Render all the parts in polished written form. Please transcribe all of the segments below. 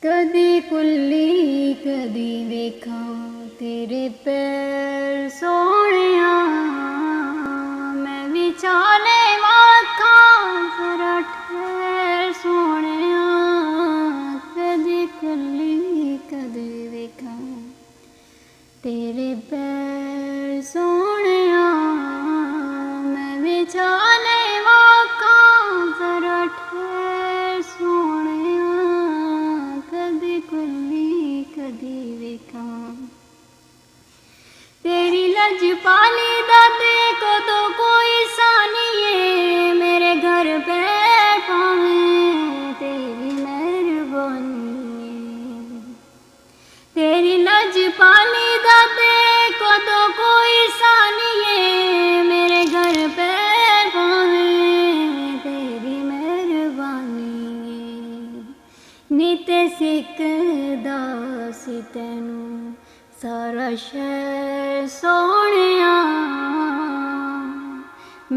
कदी कुल्ली कदी वेखा तेरे पैर सोहणिया, मैं विचाले वाखा जरा ठहर सोहणिया। कदी कुल्ली कदी वेखा तेरे पैर सोहणिया, मैं विचाले वाखा जरा ठहर सोहणिया। कदी कुल्ली कदी वेखा तेरी लजपाली दादे को तो कोई सानिए, मेरे घर पे पावे तेरी मेहरबानी। तेरी लजपाली दादे को तो कोई सानिए, मेरे घर पे पावे तेरी मेहरबानी। नीते सिकदा सी तैनू सारा शहर सोहणिया,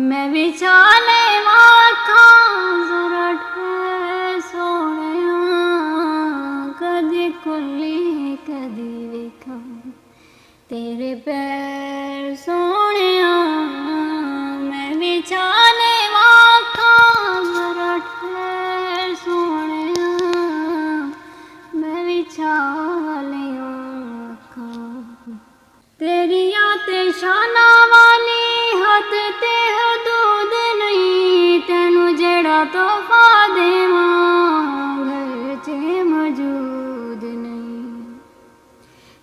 मैं विचाले वाखा जरा ठहर सोहणिया। कदी कुल्ली कदी वेखा तेरे पैर सोहणिया, मैं विचाले वाखा जरा ठहर सोहणिया। मैं विचाले तेरिया ते शाना वाली हद ते हदूद नहीं, तेनू जेड़ा तोहफा देवां घर च मौजूद नहीं।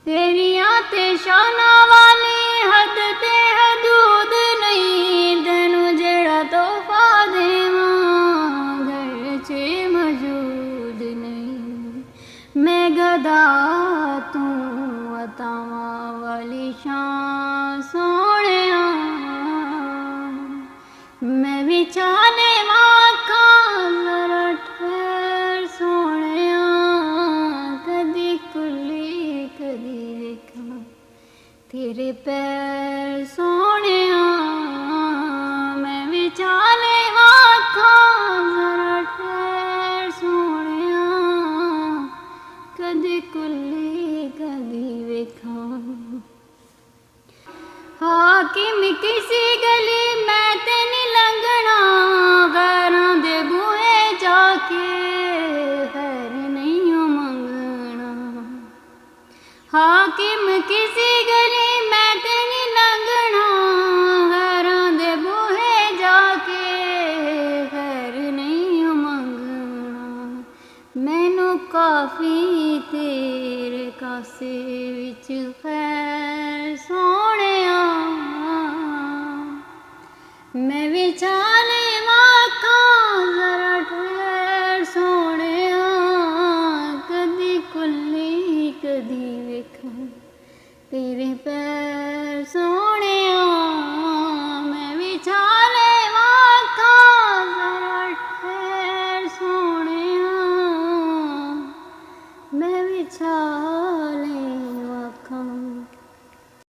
तेरिया ते शाना वाली हद ते हदूद नहीं, तेनू जेड़ा तोहफा देवां घर च मौजूद नहीं। मैं गदा तू अतावां वाली शान सोहणिया, मैं विचाले वाखा जरा ठहर सोहणिया। कदी कुल्ली कदी वेखा तेरे पैर सोहणिया, मैं विचाले वाखा जरा ठहर सोहणिया। कदी कुल्ली कदी वेखा हाकिम किसी गली मैं ते नहीं लंघना, गैरां दे बूहे जाके खैर नहीं मंगना। हाकिम किसी गली मैं ते नहीं लंघना, गैरां दे बूहे जाके खैर नहीं मंगना। मैनू काफी तेरे कासे विच खैर सोहणिया, मैं विचार